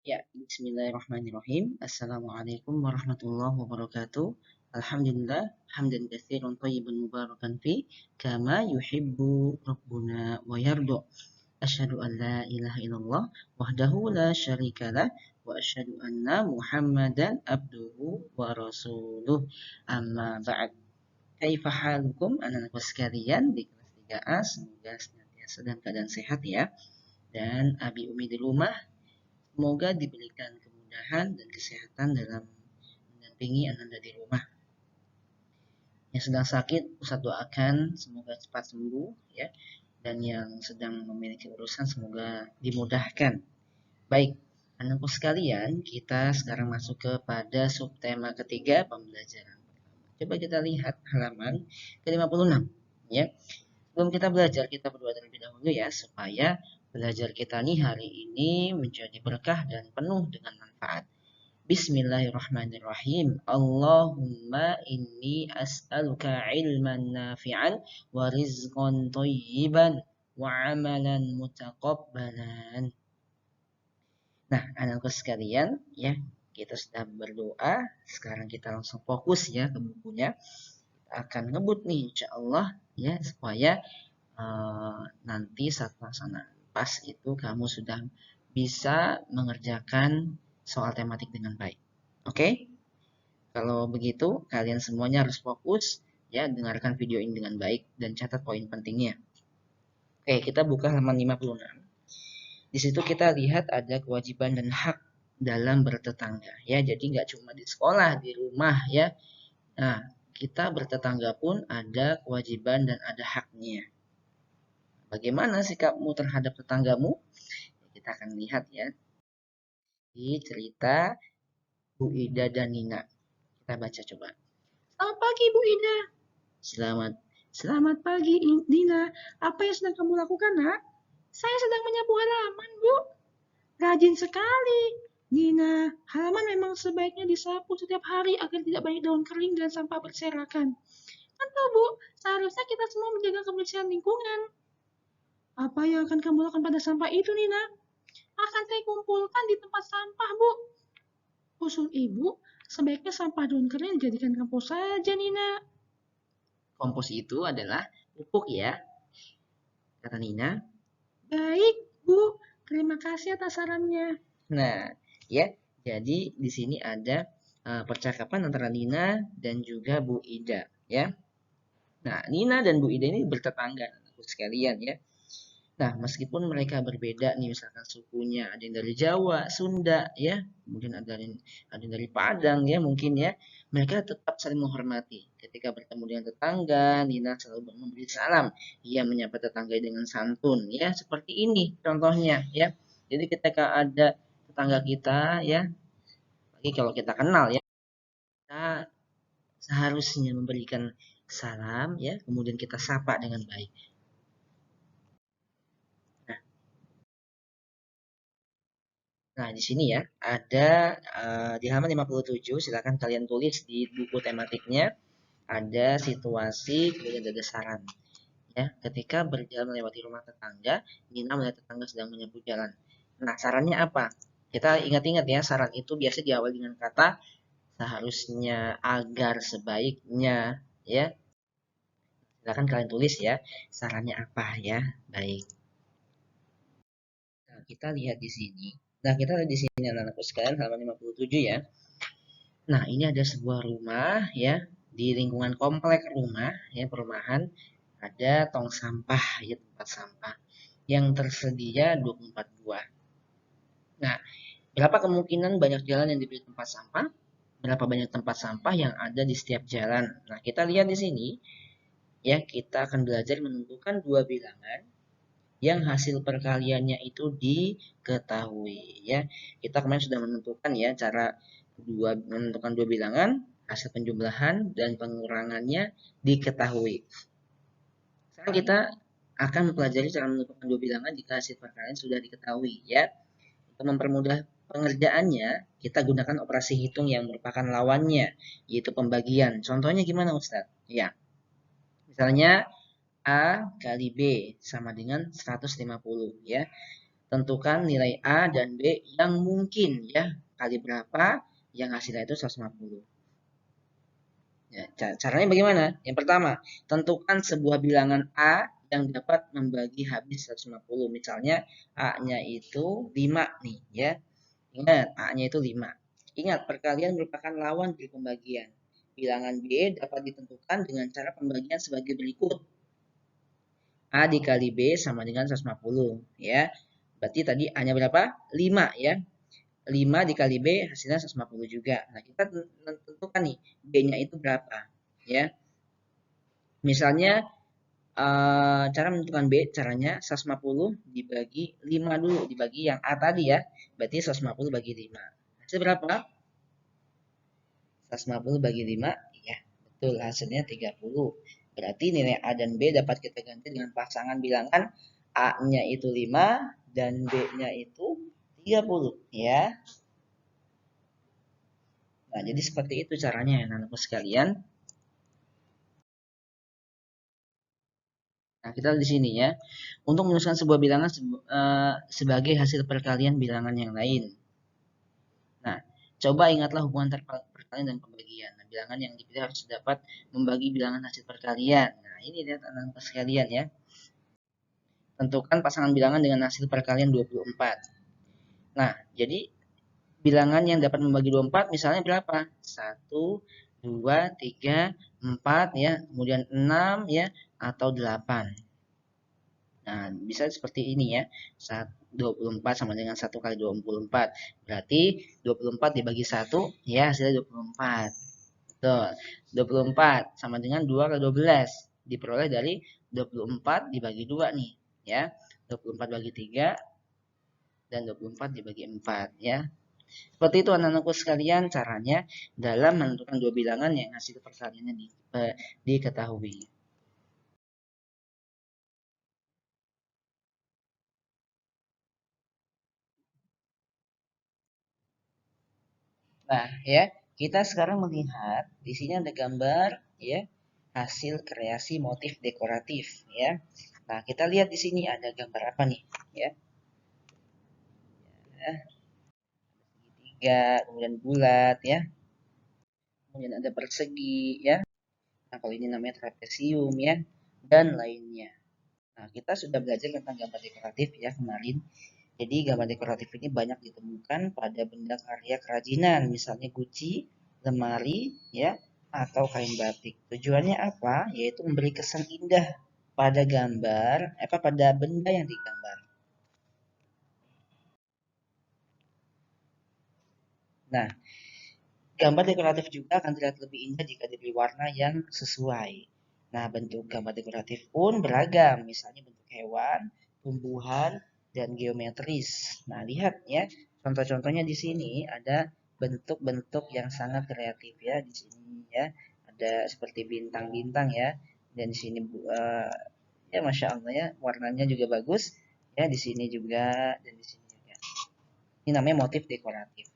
Ya, bismillahirrahmanirrahim. Assalamualaikum warahmatullahi wabarakatuh. Alhamdulillah, hamdan katsiran thayyiban mubarakan fi kama yuhibbu rabbuna wa yarda. Asyhadu an la ilaha illallah wahdahu la syarikalah wa asyhadu anna Muhammadan abduhu wa rasuluh. Amma ba'd. Kaifa halukum anak-anakku sekalian di kelas 3A? Semoga senantiasa dalam keadaan sehat ya. Dan abi umi di rumah semoga diberikan kemudahan dan kesehatan dalam mendampingi Ananda di rumah. Yang sedang sakit, Ustaz doakan semoga cepat sembuh ya. Dan yang sedang memiliki urusan semoga dimudahkan. Baik, anakku sekalian, kita sekarang masuk kepada subtema ketiga pembelajaran. Coba kita lihat halaman ke-56 ya. Sebelum kita belajar, kita berdoa terlebih dahulu ya supaya belajar kita nih hari ini menjadi berkah dan penuh dengan manfaat. Bismillahirrahmanirrahim. Allahumma inni as'aluka ilman nafi'an wa rizqan thayyiban wa amalan mutaqabbalan. Nah, anakku sekalian, ya, kita sudah berdoa. Sekarang kita langsung fokus ya ke bukunya. Kita akan ngebut nih insya Allah ya supaya nanti saat pelaksanaan pas itu kamu sudah bisa mengerjakan soal tematik dengan baik. Oke? Kalau begitu, kalian semuanya harus fokus ya dengarkan video ini dengan baik dan catat poin pentingnya. Oke, kita buka halaman 56. Di situ kita lihat ada kewajiban dan hak dalam bertetangga ya. Jadi nggak cuma di sekolah, di rumah ya. Nah, kita bertetangga pun ada kewajiban dan ada haknya. Bagaimana sikapmu terhadap tetanggamu? Kita akan lihat ya di cerita Bu Ida dan Nina. Kita baca coba. Selamat pagi Bu Ida. Selamat Selamat pagi Nina. Apa yang sedang kamu lakukan, Nak? Saya sedang menyapu halaman, Bu. Rajin sekali. Nina, halaman memang sebaiknya disapu setiap hari agar tidak banyak daun kering dan sampah berserakan. Tentu, Bu. Seharusnya kita semua menjaga kebersihan lingkungan. Apa yang akan kamu lakukan pada sampah itu, Nina? Akan saya kumpulkan di tempat sampah, Bu. Usul Ibu, sebaiknya sampah daun kering dijadikan kompos saja, Nina. Kompos itu adalah pupuk ya, kata Nina. Baik, Bu. Terima kasih atas sarannya. Nah, ya, jadi di sini ada percakapan antara Nina dan juga Bu Ida, ya. Nah, Nina dan Bu Ida ini bertetangga, anakku sekalian, ya. Nah, meskipun mereka berbeda nih, misalkan sukunya ada yang dari Jawa, Sunda, ya, kemudian ada yang dari Padang, ya, mungkin ya, mereka tetap saling menghormati. Ketika bertemu dengan tetangga, Nina selalu memberi salam. Ia menyapa tetangga dengan santun, ya, seperti ini contohnya, ya. Jadi ketika ada tetangga kita, ya, lagi kalau kita kenal, ya, kita seharusnya memberikan salam, ya, kemudian kita sapa dengan baik. Nah, di sini ya, ada di halaman 57, silakan kalian tulis di buku tematiknya, ada situasi, kemudian ada saran. Ya, ketika berjalan melewati rumah tetangga, Nina melihat tetangga sedang menyapu jalan. Nah, sarannya apa? Kita ingat-ingat ya, saran itu biasa diawali dengan kata seharusnya, agar, sebaiknya, ya. Silakan kalian tulis ya, sarannya apa ya. Baik. Nah, kita lihat di sini. Nah, kita lihat di sini anak-anakku sekalian halaman 57 ya. Nah, ini ada sebuah rumah ya, di lingkungan komplek rumah ya, perumahan ada tong sampah ya, tempat sampah yang tersedia 24 buah. Nah, berapa kemungkinan banyak jalan yang diberi tempat sampah? Berapa banyak tempat sampah yang ada di setiap jalan? Nah, kita lihat di sini ya, kita akan belajar menentukan dua bilangan yang hasil perkaliannya itu diketahui ya. Kita kemarin sudah menentukan ya cara menentukan dua bilangan, hasil penjumlahan dan pengurangannya diketahui. Sekarang kita akan mempelajari cara menentukan dua bilangan jika hasil perkalian sudah diketahui ya. Untuk mempermudah pengerjaannya, kita gunakan operasi hitung yang merupakan lawannya, yaitu pembagian. Contohnya gimana Ustadz? Ya, misalnya A kali B sama dengan 150 ya. Tentukan nilai A dan B yang mungkin ya. Kali berapa yang hasilnya itu 150. Ya, caranya bagaimana? Yang pertama, tentukan sebuah bilangan A yang dapat membagi habis 150. Misalnya A-nya itu 5 nih ya. Ingat, A-nya itu 5. Ingat, perkalian merupakan lawan dari pembagian. Bilangan B dapat ditentukan dengan cara pembagian sebagai berikut. A dikali B sama dengan 150 ya. Berarti tadi A-nya berapa? 5 ya. 5 dikali B hasilnya 150 juga. Nah, kita tentukan nih B-nya itu berapa ya. Misalnya cara menentukan B caranya 150 dibagi 5 dulu, dibagi yang A tadi ya. Berarti 150 bagi 5. Hasil berapa? 150 bagi 5, ya betul, hasilnya 30. Berarti nilai A dan B dapat kita ganti dengan pasangan bilangan A-nya itu 5 dan B-nya itu 30 ya. Nah, jadi seperti itu caranya ya anak-anakku sekalian. Nah, kita di sini ya. Untuk menuliskan sebuah bilangan sebagai hasil perkalian bilangan yang lain. Nah, coba ingatlah hubungan antara perkalian dan pembagian. Nah, bilangan yang dipilih harus dapat membagi bilangan hasil perkalian. Nah, ini lihat anak-anak sekalian ya. Tentukan pasangan bilangan dengan hasil perkalian 24. Nah, jadi bilangan yang dapat membagi 24 misalnya berapa? 1, 2, 3, 4 ya, kemudian 6 ya, atau 8. Nah, bisa seperti ini ya. 24 sama dengan 1 kali 24. Berarti 24 dibagi 1 ya hasilnya 24. Betul. 24 sama dengan 2 kali 12. Diperoleh dari 24 dibagi 2 nih ya. 24 bagi 3 dan 24 dibagi 4 ya. Seperti itu anak-anakku sekalian caranya dalam menentukan dua bilangan yang hasil perkaliannya diketahui. Nah, ya, kita sekarang melihat di sini ada gambar ya hasil kreasi motif dekoratif ya. Nah, kita lihat di sini ada gambar apa nih ya? Segitiga, kemudian bulat ya. Kemudian ada persegi ya. Nah, kalau ini namanya trapesium ya dan lainnya. Nah, kita sudah belajar tentang gambar dekoratif ya kemarin. Jadi gambar dekoratif ini banyak ditemukan pada benda karya kerajinan, misalnya guci, lemari, ya, atau kain batik. Tujuannya apa? Yaitu memberi kesan indah pada gambar, pada benda yang digambar. Nah, gambar dekoratif juga akan terlihat lebih indah jika diberi warna yang sesuai. Nah, bentuk gambar dekoratif pun beragam, misalnya bentuk hewan, tumbuhan, dan geometris. Nah, lihat ya, contoh-contohnya di sini ada bentuk-bentuk yang sangat kreatif ya di sini ya. Ada seperti bintang-bintang ya. Dan di sini ya Masya Allah ya, warnanya juga bagus. Ya, di sini juga dan di sini juga. Ini namanya motif dekoratif.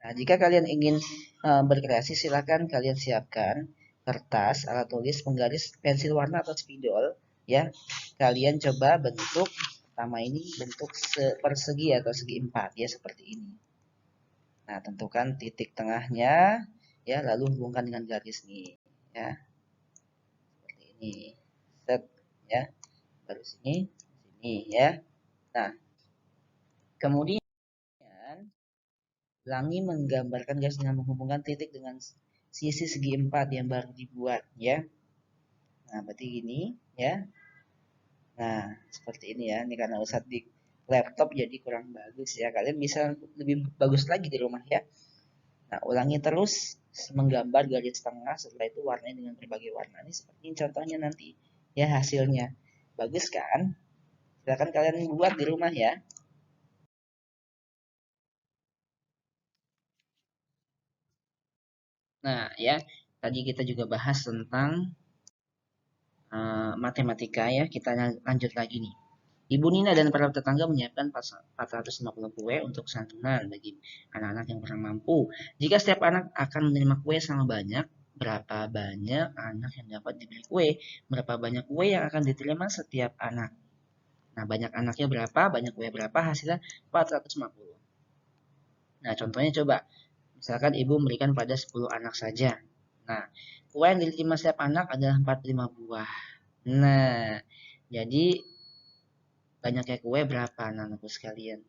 Nah, jika kalian ingin berkreasi, silakan kalian siapkan kertas, alat tulis, penggaris, pensil warna atau spidol. Ya, kalian coba bentuk pertama ini bentuk persegi atau segi empat ya seperti ini. Nah, tentukan titik tengahnya, ya, lalu hubungkan dengan garis nih, ya, seperti ini. Set, ya, garis sini, ya. Nah, kemudian Langi menggambarkan garis dengan menghubungkan titik dengan sisi segi empat yang baru dibuat ya. Nah, berarti gini ya. Nah, seperti ini ya. Ini karena Ustadz di laptop jadi kurang bagus ya. Kalian bisa lebih bagus lagi di rumah ya. Nah, ulangi terus menggambar garis tengah, setelah itu warnanya dengan berbagai warna. Ini seperti ini contohnya nanti ya hasilnya. Bagus kan? Silakan kalian buat di rumah ya. Nah, ya, tadi kita juga bahas tentang matematika ya. Kita lanjut lagi nih. Ibu Nina dan para tetangga menyiapkan 450 kue untuk santunan bagi anak-anak yang kurang mampu. Jika setiap anak akan menerima kue sama banyak, berapa banyak anak yang dapat diberi kue, berapa banyak kue yang akan diterima setiap anak. Nah, banyak anaknya berapa, banyak kue berapa, hasilnya 450. Nah, contohnya coba, misalkan ibu memberikan pada 10 anak saja. Nah, kue yang diterima setiap anak adalah 45 buah. Nah, jadi banyaknya kue berapa anak-anakku sekalian?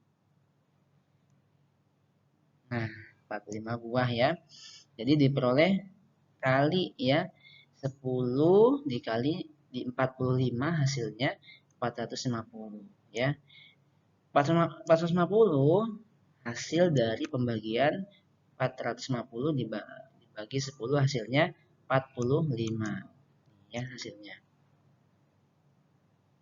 Nah, 45 buah ya. Jadi diperoleh kali ya 10 dikali di 45 hasilnya 450 ya. 450 hasil dari pembagian 450 dibagi 10 hasilnya 45 ya hasilnya.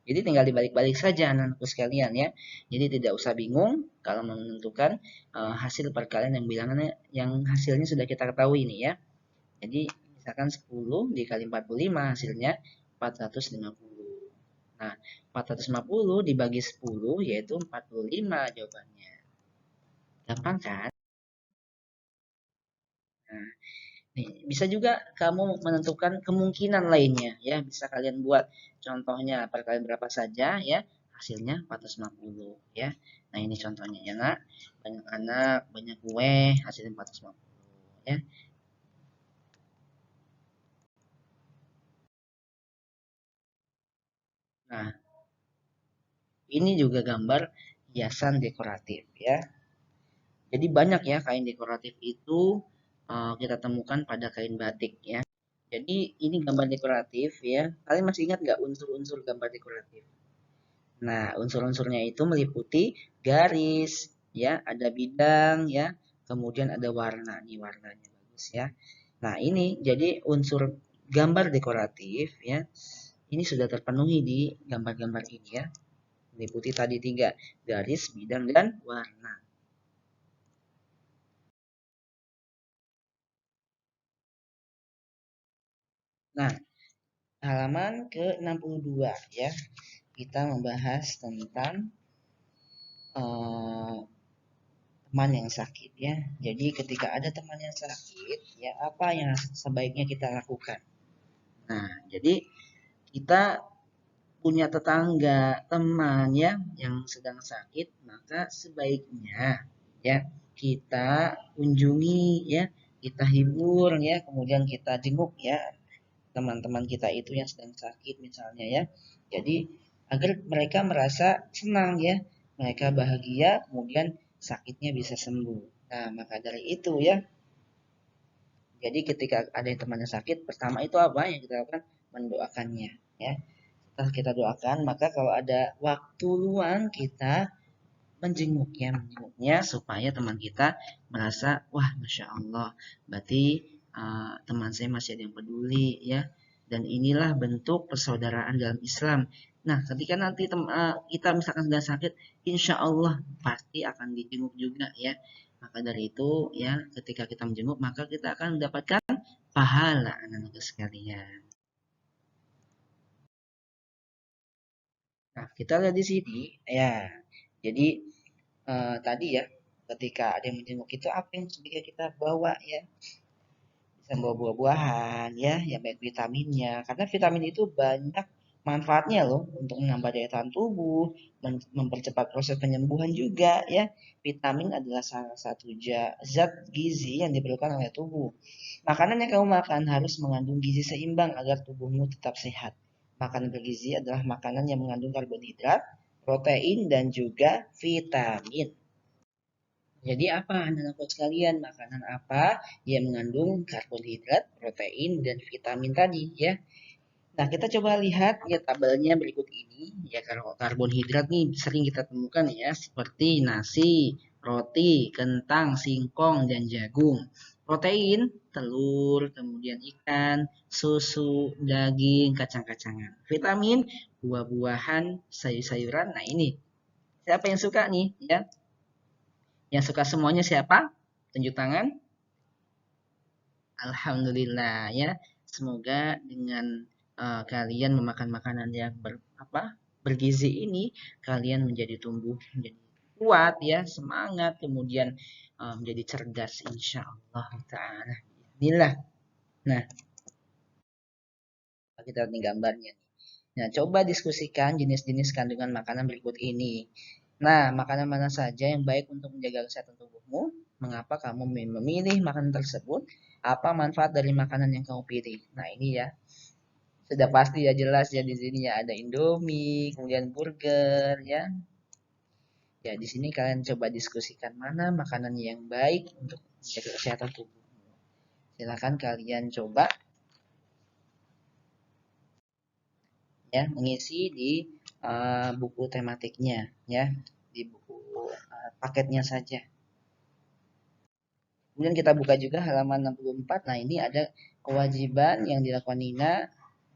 Jadi tinggal dibalik-balik saja anak-anakku sekalian ya. Jadi tidak usah bingung kalau menentukan hasil perkalian yang bilangannya yang hasilnya sudah kita ketahui ini ya. Jadi misalkan 10 dikali 45 hasilnya 450. Nah, 450 dibagi 10 yaitu 45 jawabannya. Gampang kan? Nah, nih, bisa juga kamu menentukan kemungkinan lainnya ya. Bisa kalian buat contohnya perkalian berapa saja ya. Hasilnya 450 ya. Nah, ini contohnya ya, Nak. Banyak anak, banyak kue, hasilnya 450 ya. Nah, ini juga gambar hiasan dekoratif ya. Jadi banyak ya kain dekoratif itu kita temukan pada kain batik ya. Jadi ini gambar dekoratif ya. Kalian masih ingat nggak unsur-unsur gambar dekoratif? Nah, unsur-unsurnya itu meliputi garis, ya, ada bidang, ya, kemudian ada warna. Nih warnanya bagus ya. Nah, ini jadi unsur gambar dekoratif ya. Ini sudah terpenuhi di gambar-gambar ini ya. Meliputi tadi tiga, garis, bidang, dan warna. Nah, halaman ke-62 ya. Kita membahas tentang eh, teman yang sakit ya. Jadi ketika ada teman yang sakit, ya apa yang sebaiknya kita lakukan? Nah, jadi kita punya tetangga, teman ya yang sedang sakit, maka sebaiknya ya kita kunjungi ya, kita hibur ya, kemudian kita jenguk ya teman-teman kita itu yang sedang sakit misalnya ya. Jadi agar mereka merasa senang ya, mereka bahagia, kemudian sakitnya bisa sembuh. Nah, maka dari itu ya, jadi ketika ada yang temannya sakit, pertama itu apa yang kita lakukan? Mendoakannya ya. Setelah kita doakan, maka kalau ada waktu luang kita menjenguknya supaya teman kita merasa, wah Masya Allah, berarti teman saya masih ada yang peduli ya. Dan inilah bentuk persaudaraan dalam Islam. Nah, ketika nanti kita misalkan sedang sakit, insya Allah pasti akan dijenguk juga ya. Maka dari itu ya, ketika kita menjenguk, maka kita akan mendapatkan pahala anak-anak sekalian. Nah, kita lihat di sini ya. Jadi tadi ya, ketika ada yang menjenguk itu apa yang sebaiknya kita bawa ya? Bisa bawa buah-buahan ya, yang baik vitaminnya. Karena vitamin itu banyak manfaatnya loh untuk menambah daya tahan tubuh, mempercepat proses penyembuhan juga ya. Vitamin adalah salah satu zat gizi yang diperlukan oleh tubuh. Makanan yang kamu makan harus mengandung gizi seimbang agar tubuhmu tetap sehat. Makanan bergizi adalah makanan yang mengandung karbohidrat, protein, dan juga vitamin. Jadi apa anak-anak sekalian? Makanan apa yang mengandung karbohidrat, protein, dan vitamin tadi ya? Nah, kita coba lihat ya tabelnya berikut ini. Ya, kalau karbohidrat nih sering kita temukan ya, seperti nasi, roti, kentang, singkong, dan jagung. Protein, telur, kemudian ikan, susu, daging, kacang-kacangan. Vitamin, buah-buahan, sayur-sayuran. Nah, ini siapa yang suka nih ya? Yang suka semuanya siapa? Tunjuk tangan. Alhamdulillah ya. Semoga dengan kalian memakan makanan yang bergizi ini, kalian menjadi tumbuh menjadi kuat ya, semangat, kemudian menjadi cerdas insya Allah taala. Inilah. Nah, kita lihat nih gambarnya nih. Nah, coba diskusikan jenis-jenis kandungan makanan berikut ini. Nah, makanan mana saja yang baik untuk menjaga kesehatan tubuhmu? Mengapa kamu memilih makanan tersebut? Apa manfaat dari makanan yang kamu pilih? Nah, ini ya. Sudah pasti ya, jelas ya, di sini ya ada Indomie, kemudian burger ya. Ya, di sini kalian coba diskusikan mana makanan yang baik untuk menjaga kesehatan tubuh. Silakan kalian coba ya mengisi di buku tematiknya ya, di buku paketnya saja. Kemudian kita buka juga halaman 64. Nah, ini ada kewajiban yang dilakukan Nina.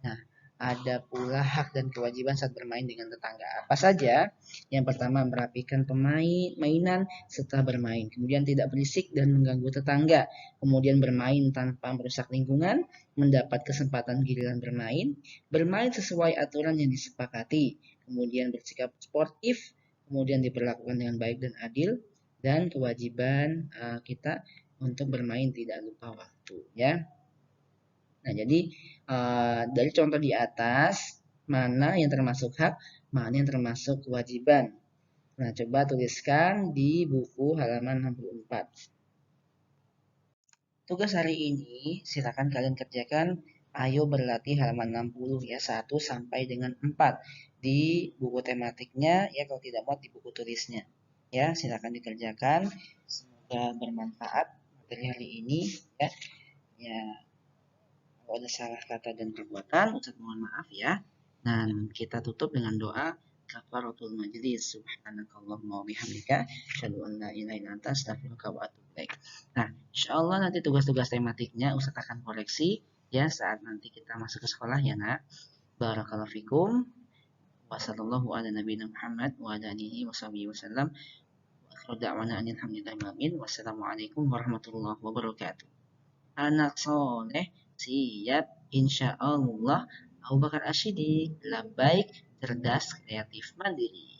Nah, ada pula hak dan kewajiban saat bermain dengan tetangga. Apa saja? Yang pertama, merapikan mainan setelah bermain. Kemudian tidak berisik dan mengganggu tetangga. Kemudian bermain tanpa merusak lingkungan. Mendapat kesempatan giliran bermain. Bermain sesuai aturan yang disepakati. Kemudian bersikap sportif. Kemudian diperlakukan dengan baik dan adil. Dan kewajiban kita untuk bermain tidak lupa waktu ya. Nah, jadi dari contoh di atas, mana yang termasuk hak, mana yang termasuk kewajiban. Nah, coba tuliskan di buku halaman 64. Tugas hari ini silakan kalian kerjakan. Ayo berlatih halaman 60 ya, 1 sampai dengan 4 di buku tematiknya ya, kalau tidak mau di buku tulisnya. Ya, silakan dikerjakan. Semoga bermanfaat materi hari ini ya. Ya, kalau ada salah kata dan perbuatan, Ustaz mohon maaf ya. Dan kita tutup dengan doa kafaratul majlis. Subhanakallahumma wa bihamdika asyhadu an la ilaha illa anta astaghfiruka wa atubu ilaik. Nah, insyaallah nanti tugas-tugas tematiknya Ustaz akan koreksi ya saat nanti kita masuk ke sekolah ya, Nak. Barakallahu fikum. Wassallallahu ala nabiyina Muhammad wa ala alihi wasallam. Wa akhiru da'wana alhamdulillahi alamin. Wassalamualaikum warahmatullahi wabarakatuh. Anak soleh siap insya Allah. Abu Bakar Ashidik, labbaik, cerdas, kreatif, mandiri.